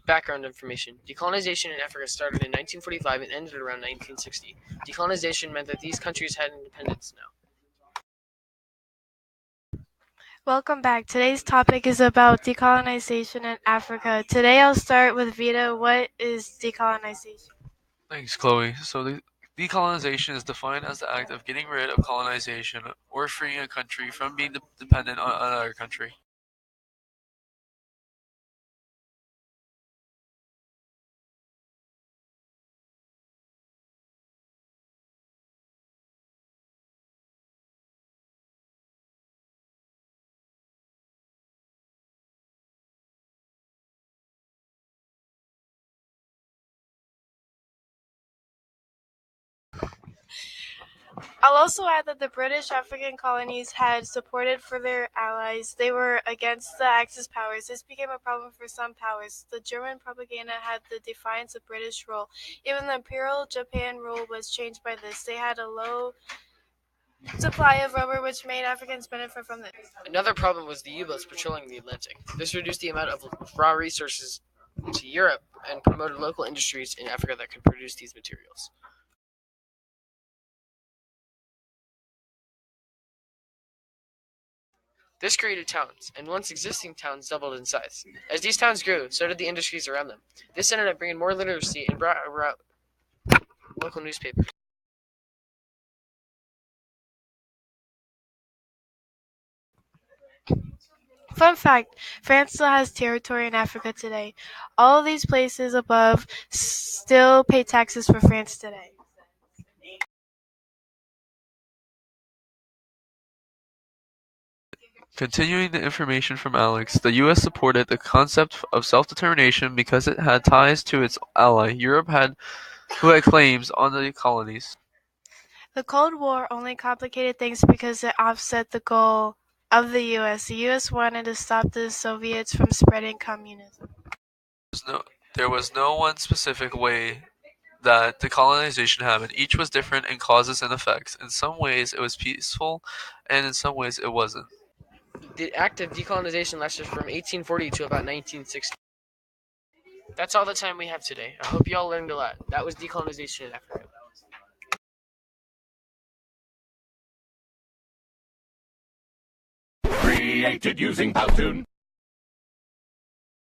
Background information. Decolonization in Africa started in 1945 and ended around 1960. Decolonization meant that these countries had independence now. Welcome back. Today's topic is about decolonization in Africa. Today I'll start with Vita. What is decolonization? Thanks, Chloe. Decolonization is defined as the act of getting rid of colonization or freeing a country from being dependent on another country. I'll also add that the British African colonies had supported for their allies. They were against the Axis powers. This became a problem for some powers. The German propaganda had the defiance of British rule. Even the Imperial Japan rule was changed by this. They had a low supply of rubber, which made Africans benefit from this. Another problem was the U-boats patrolling the Atlantic. This reduced the amount of raw resources to Europe and promoted local industries in Africa that could produce these materials. This created towns, and once existing towns doubled in size. As these towns grew, so did the industries around them. This ended up bringing more literacy and brought about local newspapers. Fun fact, France still has territory in Africa today. All of these places above still pay taxes for France today. Continuing the information from Alex, the U.S. supported the concept of self-determination because it had ties to its ally, Europe, who had claims on the colonies. The Cold War only complicated things because it offset the goal of the U.S. The U.S. wanted to stop the Soviets from spreading communism. There was no one specific way that decolonization happened. Each was different in causes and effects. In some ways, it was peaceful, and in some ways, it wasn't. The act of decolonization lasted from 1840 to about 1960. That's all the time we have today. I hope you all learned a lot. That was decolonization in Africa. Created using Powtoon.